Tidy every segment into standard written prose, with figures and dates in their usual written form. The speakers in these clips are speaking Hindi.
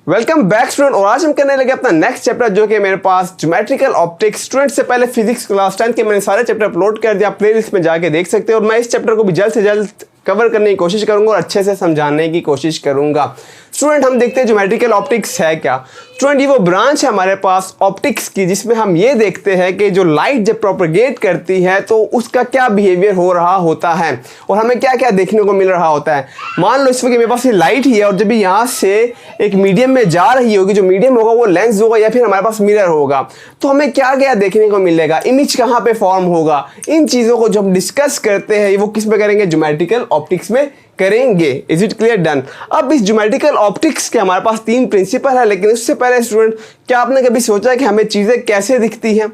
Welcome back student. और आज हम करने लगे अपना नेक्स्ट चैप्टर जो कि मेरे पास ज्योमेट्रिकल ऑप्टिक्स। स्टूडेंट से पहले फिजिक्स क्लास 10 के मैंने सारे चैप्टर अपलोड कर दिया, प्लेलिस्ट में जाके देख सकते हो। और मैं इस चैप्टर को भी जल्द से जल्द कवर करने की कोशिश करूंगा और अच्छे से समझाने की कोशिश करूंगा। स्टूडेंट हम देखते हैं ज्योमेट्रिकल ऑप्टिक्स है क्या। स्टूडेंट ये वो ब्रांच है हमारे पास ऑप्टिक्स की जिसमें हम ये देखते हैं कि जो लाइट जब प्रोपेगेट करती है तो उसका क्या बिहेवियर हो रहा होता है और हमें क्या क्या देखने को मिल रहा होता है। मान लो इस वक्त मेरे पास ये लाइट ही है और जब यहाँ से एक मीडियम में जा रही होगी, जो मीडियम होगा वो लेंस होगा या फिर हमारे पास मिरर होगा, तो हमें क्या क्या देखने को मिलेगा, इमेज कहाँ पे फॉर्म होगा। इन चीज़ों को जो हम डिस्कस करते हैं वो किस में करेंगे, ज्योमेट्रिकल ऑप्टिक्स में करेंगे। Is it clear? डन। अब इस ज्योमेट्रिकल ऑप्टिक्स के हमारे पास 3 प्रिंसिपल है, लेकिन उससे पहले स्टूडेंट क्या आपने कभी सोचा है कि हमें चीज़ें कैसे दिखती हैं?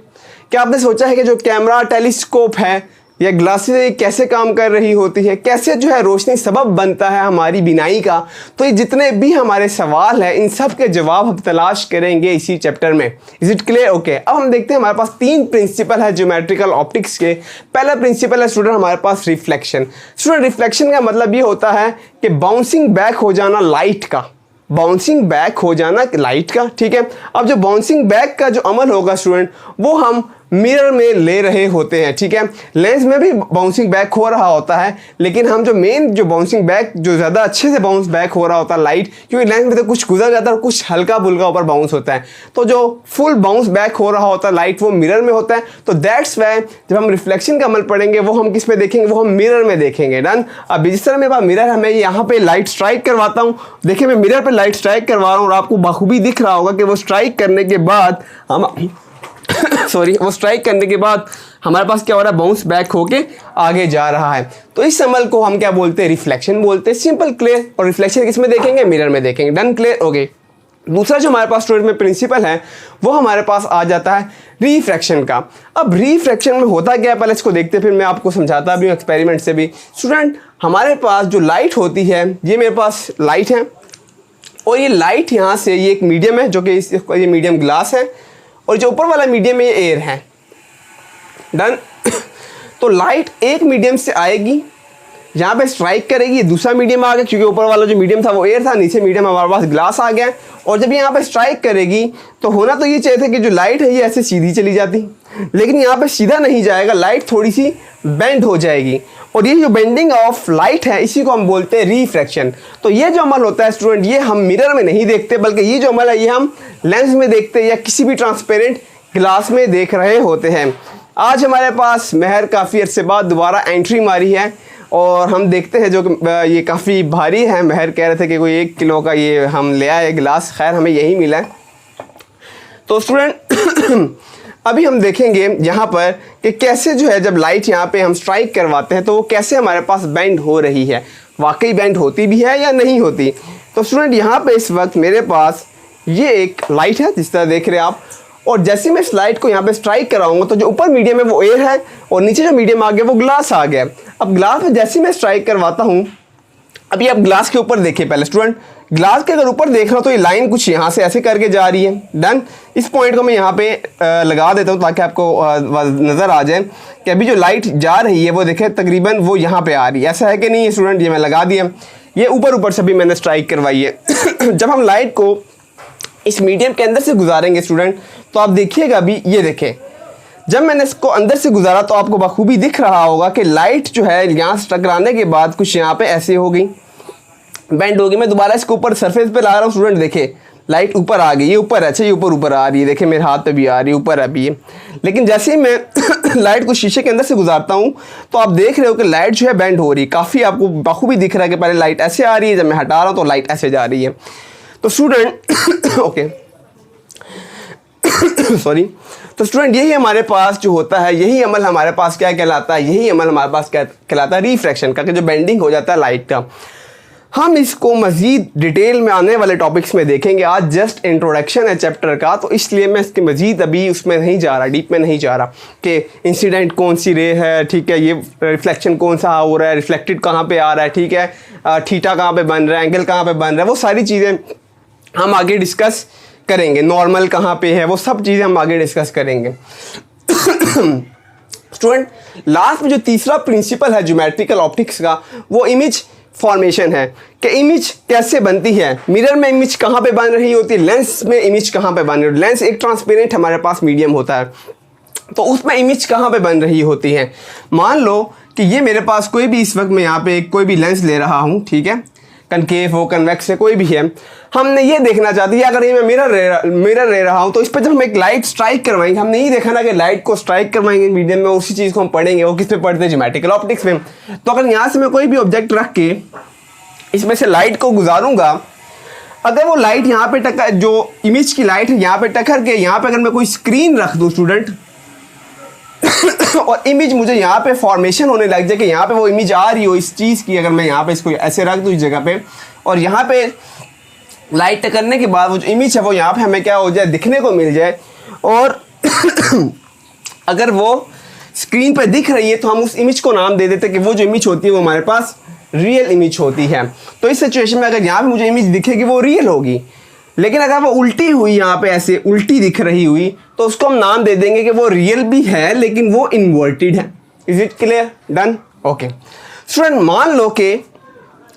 क्या आपने सोचा है कि जो कैमरा, टेलीस्कोप है या ग्लासेस कैसे काम कर रही होती है, कैसे जो है रोशनी सबब बनता है हमारी बिनाई का? तो ये जितने भी हमारे सवाल हैं इन सब के जवाब हम तलाश करेंगे इसी चैप्टर में। Is it clear? ओके। अब हम देखते हैं हमारे पास 3 प्रिंसिपल है ज्योमेट्रिकल ऑप्टिक्स के। पहला प्रिंसिपल है स्टूडेंट हमारे पास रिफ्लेक्शन। स्टूडेंट रिफ्लेक्शन का मतलब ये होता है कि बाउंसिंग बैक हो जाना लाइट का, बाउंसिंग बैक हो जाना लाइट का। ठीक है। अब जो बाउंसिंग बैक का जो अमल होगा स्टूडेंट वो हम मिरर में ले रहे होते हैं। ठीक है। लेंस में भी बाउंसिंग बैक हो रहा होता है, लेकिन हम जो मेन जो बाउंसिंग बैक जो ज़्यादा अच्छे से बाउंस बैक हो रहा होता है लाइट, क्योंकि लेंस में तो कुछ गुजर जाता है और कुछ हल्का बुल्का ऊपर बाउंस होता है, तो जो फुल बाउंस बैक हो रहा होता है लाइट वो मिरर में होता है। तो दैट्स वाई जब हम रिफ्लेक्शन का अमल पढ़ेंगे वो हम किस में देखेंगे, वो हम मिरर में देखेंगे। डन। अब जिस तरह मेरे पास मिरर है, मैं यहाँ पे लाइट स्ट्राइक करवाता हूँ, देखिए मैं मिरर पर लाइट स्ट्राइक करवा रहा हूँ और आपको बखूबी दिख रहा होगा कि वो स्ट्राइक करने के बाद हम वो स्ट्राइक करने के बाद हमारे पास क्या हो रहा है, बाउंस बैक होके आगे जा रहा है। तो इस अमल को हम क्या बोलते हैं, रिफ्लेक्शन बोलते हैं। Simple, clear. और रिफ्लेक्शन किस में देखेंगे, मिरर में देखेंगे। Done, clear, okay. दूसरा जो हमारे पास स्टूडेंट में प्रिंसिपल है वो हमारे पास आ जाता है रिफ्रैक्शन का। अब रिफ्रैक्शन में होता क्या है पहले इसको देखते हैं, फिर मैं आपको समझाता भी हूँ एक्सपेरिमेंट से भी। स्टूडेंट हमारे पास जो लाइट होती है, ये मेरे पास लाइट है और ये लाइट यहाँ से, ये एक मीडियम है जो कि ये मीडियम ग्लास है और जो ऊपर वाला मीडियम है ये एयर है। डन। तो लाइट एक मीडियम से आएगी, यहाँ पे स्ट्राइक करेगी, दूसरा मीडियम आ गया, क्योंकि ऊपर वाला जो मीडियम था वो एयर था, नीचे मीडियम हमारे पास ग्लास आ गया। और जब यहाँ पे स्ट्राइक करेगी तो होना तो ये चाहिए था कि जो लाइट है ये ऐसे सीधी चली जाती, लेकिन यहाँ पे सीधा नहीं जाएगा, लाइट थोड़ी सी बेंड हो जाएगी। और ये जो बेंडिंग ऑफ लाइट है इसी को हम बोलते हैं रिफ्रैक्शन। तो ये जो अमल होता है स्टूडेंट, ये हम मिरर में नहीं देखते, बल्कि ये जो अमल है ये हम लेंस में देखते हैं या किसी भी ट्रांसपेरेंट ग्लास में देख रहे होते हैं। आज हमारे पास महर काफ़ी अरसे बाद दोबारा एंट्री मारी है और हम देखते हैं जो ये काफ़ी भारी है। महर कह रहे थे कि कोई 1 किलो का ये हम ले आए गिलास, खैर हमें यही मिला है। तो स्टूडेंट अभी हम देखेंगे यहाँ पर कि कैसे जो है जब लाइट यहाँ पे हम स्ट्राइक करवाते हैं तो वो कैसे हमारे पास बेंड हो रही है, वाकई बेंड होती भी है या नहीं होती। तो स्टूडेंट यहाँ पे इस वक्त मेरे पास ये एक लाइट है जिस तरह देख रहे हैं आप, और जैसे मैं इस लाइट को यहाँ पे स्ट्राइक कराऊंगा तो जो ऊपर मीडियम है वो एयर है और नीचे जो मीडियम आ गया वो ग्लास आ गया। अब ग्लास में जैसे मैं स्ट्राइक करवाता हूँ, अभी आप ग्लास के ऊपर देखिए पहले स्टूडेंट, ग्लास के अगर ऊपर देख रहा हूँ तो ये लाइन कुछ यहाँ से ऐसे करके जा रही है। डन। इस पॉइंट को मैं यहाँ पे लगा देता हूँ ताकि आपको नज़र आ जाए कि अभी जो लाइट जा रही है वो देखें तकरीबन वो यहाँ पे आ रही है। ऐसा है कि नहीं है स्टूडेंट? ये मैं लगा दिया, ये ऊपर से भी मैंने स्ट्राइक करवाई है। जब हम लाइट को इस मीडियम के अंदर से गुजारेंगे स्टूडेंट तो आप देखिएगा अभी ये देखें, जब मैंने इसको अंदर से गुजारा तो आपको बखूबी दिख रहा होगा कि लाइट जो है यहाँ से टकराने के बाद कुछ यहाँ पे ऐसे हो गई, बेंड हो गई। मैं दोबारा इसको ऊपर सरफेस पे ला रहा हूँ स्टूडेंट, देखे लाइट ऊपर आ गई, ये ऊपर है, अच्छा ये ऊपर आ रही है, देखे मेरे हाथ पे भी आ रही है, ऊपर अभी है। लेकिन जैसे ही मैं लाइट को शीशे के अंदर से गुजारता हूँ तो आप देख रहे हो कि लाइट जो है बेंड हो रही है, काफ़ी आपको बखूबी दिख रहा है कि पहले लाइट ऐसे आ रही है, जब मैं हटा रहा हूँ तो लाइट ऐसे जा रही है। तो स्टूडेंट ओके सॉरी। तो स्टूडेंट यही हमारे पास जो होता है, यही अमल हमारे पास क्या कहलाता है, यही अमल हमारे पास क्या कहलाता है, रिफ्रैक्शन का, कि जो बेंडिंग हो जाता है लाइट का। हम इसको मज़ीद डिटेल में आने वाले टॉपिक्स में देखेंगे। आज जस्ट इंट्रोडक्शन है चैप्टर का, तो इसलिए मैं इसके मज़ीद अभी उसमें नहीं जा रहा, डीप में नहीं जा रहा कि इंसिडेंट कौन सी रे है, ठीक है, ये रिफ्लेक्शन कौन सा हो रहा है, रिफ्लेक्टेड कहाँ पे आ रहा है, ठीक है, थीटा कहाँ पे बन रहा है, एंगल कहाँ पे बन रहा है, वो सारी चीज़ें हम आगे डिस्कस करेंगे। नॉर्मल कहाँ पे है, वो सब चीज़ें हम आगे डिस्कस करेंगे। स्टूडेंट लास्ट में जो तीसरा प्रिंसिपल है ज्योमेट्रिकल ऑप्टिक्स का, वो इमेज फॉर्मेशन है कि इमेज कैसे बनती है, मिरर में इमेज कहाँ पे बन रही होती है, लेंस में इमेज कहाँ पे बन रही होती है। लेंस एक ट्रांसपेरेंट हमारे पास मीडियम होता है, तो उसमें इमेज कहाँ पे बन रही होती है। मान लो कि ये मेरे पास कोई भी इस वक्त मैं यहाँ पे कोई भी लेंस ले रहा हूँ, ठीक है, कनकेव हो कन्वेक्स है कोई भी है, हमने ये देखना चाहते हैं अगर ये मैं मिरर ले रहा हूँ तो इस पर जब हम एक लाइट स्ट्राइक करवाएंगे, हमने ये देखा ना कि लाइट को स्ट्राइक करवाएंगे मीडियम में, उसी चीज़ को हम पढ़ेंगे। वो किस पे पढ़ते हैं? ज्योमेट्रिकल ऑप्टिक्स में। तो अगर यहाँ से मैं कोई भी ऑब्जेक्ट रख के इसमें से लाइट को गुजारूंगा, अगर वो लाइट यहाँ पे टक्कर, जो इमेज की लाइट है यहाँ पे टक्कर के यहाँ पे अगर मैं कोई स्क्रीन रख दूँ स्टूडेंट और इमेज मुझे यहाँ पे फॉर्मेशन होने लग जाए कि यहाँ पे वो इमेज आ रही हो इस चीज़ की, अगर मैं यहाँ पे इसको ऐसे रख दूँ इस जगह पे और यहाँ पे लाइट टकरने के बाद वो जो इमेज है वो यहाँ पे हमें क्या हो जाए, दिखने को मिल जाए, और अगर वो स्क्रीन पे दिख रही है तो हम उस इमेज को नाम दे देते हैं कि वो जो इमेज होती है वो हमारे पास रियल इमेज होती है। तो इस सिचुएशन में अगर यहाँ पे मुझे इमेज दिखेगी वो रियल होगी, लेकिन अगर वो उल्टी हुई, यहाँ पे ऐसे उल्टी दिख रही हुई, तो उसको हम नाम दे देंगे कि वो रियल भी है लेकिन वो इन्वर्टेड है। Is it clear? Done? Okay student, मान लो कि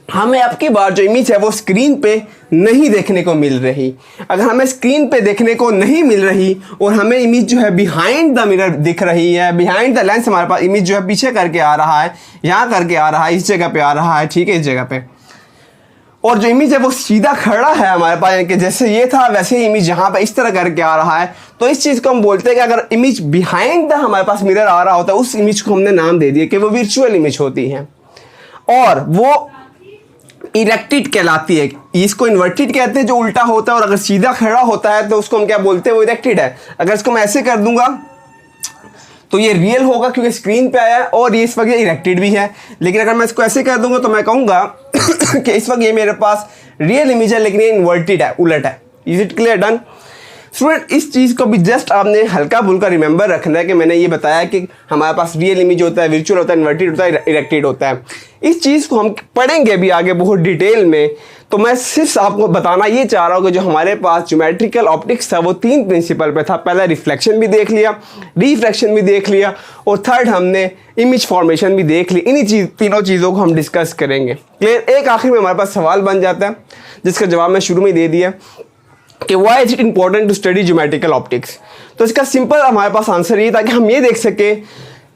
हमें अब की बार जो इमेज है वो स्क्रीन पे नहीं देखने को मिल रही। अगर हमें स्क्रीन पे देखने को नहीं मिल रही और हमें इमेज जो है बिहाइंड द मिरर दिख रही है, बिहाइंड द लेंस हमारे पास इमेज जो है पीछे करके आ रहा है, यहाँ करके आ रहा है, इस जगह पे आ रहा है, ठीक है, इस जगह पे, और जो इमेज है वो सीधा खड़ा है हमारे पास, कि जैसे ये था वैसे ही इमेज यहाँ पे इस तरह करके आ रहा है, तो इस चीज़ को हम बोलते हैं कि अगर इमेज बिहाइंड द हमारे पास मिरर आ रहा होता है, उस इमेज को हमने नाम दे दिया कि वो वर्चुअल इमेज होती है और वो इरेक्टेड कहलाती है। इसको इन्वर्टेड कहते हैं जो उल्टा होता है, और अगर सीधा खड़ा होता है तो उसको हम क्या बोलते हैं, वो इरेक्टेड है। अगर इसको मैं ऐसे कर दूंगा तो ये रियल होगा क्योंकि स्क्रीन पे आया है और ये इस वक्त इरेक्टेड भी है, लेकिन अगर मैं इसको ऐसे कर दूंगा तो मैं कहूँगा कि इस वक्त ये मेरे पास रियल इमेज है लेकिन ये इन्वर्टेड है, उलट है। Is it clear? Done? Student, इस चीज़ को भी जस्ट आपने हल्का फुल्का रिमेंबर रखना है कि मैंने ये बताया कि हमारे पास रियल इमेज होता है, वर्चुअल होता है, इन्वर्टेड होता है, इरेक्टेड होता है। इस चीज़ को हम पढ़ेंगे भी आगे बहुत डिटेल में, तो मैं सिर्फ आपको बताना ये चाह रहा हूँ कि जो हमारे पास ज्योमेट्रिकल ऑप्टिक्स था वो 3 प्रिंसिपल पे था। पहला रिफ्लेक्शन भी देख लिया, रिफ्रैक्शन भी देख लिया, और थर्ड हमने इमेज फॉर्मेशन भी देख ली। इन्हीं तीनों चीज़ों को हम डिस्कस करेंगे। क्लियर? एक आखिर में हमारे पास सवाल बन जाता है जिसका जवाब मैं शुरू में दे दिया कि why is it important to study geometrical optics. तो इसका सिंपल हमारे पास आंसर ये था कि हम ये देख सके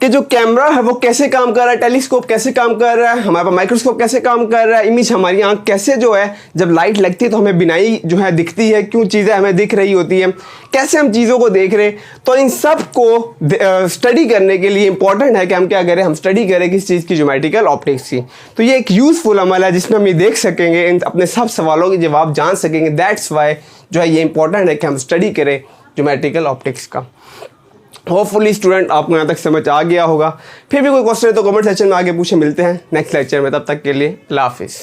कि जो कैमरा है वो कैसे काम कर रहा है, टेलीस्कोप कैसे काम कर रहा है, हमारे पास माइक्रोस्कोप कैसे काम कर रहा है, इमेज हमारी आंख कैसे जो है जब लाइट लगती है तो हमें बिनाई जो है दिखती है, क्यों चीज़ें हमें दिख रही होती हैं, कैसे हम चीज़ों को देख रहे हैं। तो इन सब को स्टडी करने के लिए इंपॉर्टेंट है कि हम क्या करें, हम स्टडी करें किस चीज़ की, ज्योमेट्रिकल ऑप्टिक्स की। तो ये एक यूज़फुल अमल है जिसमें हम ये देख सकेंगे, इन अपने सब सवालों के जवाब जान सकेंगे। दैट्स वाई जो है ये इंपॉर्टेंट है कि हम स्टडी करें ज्योमेट्रिकल ऑप्टिक्स का। होपफुली स्टूडेंट आपको यहाँ तक समझ आ गया होगा। फिर भी कोई क्वेश्चन है तो कमेंट सेक्शन में आगे पूछे। मिलते हैं नेक्स्ट लेक्चर में, तब तक के लिए अल्लाह हाफिज़।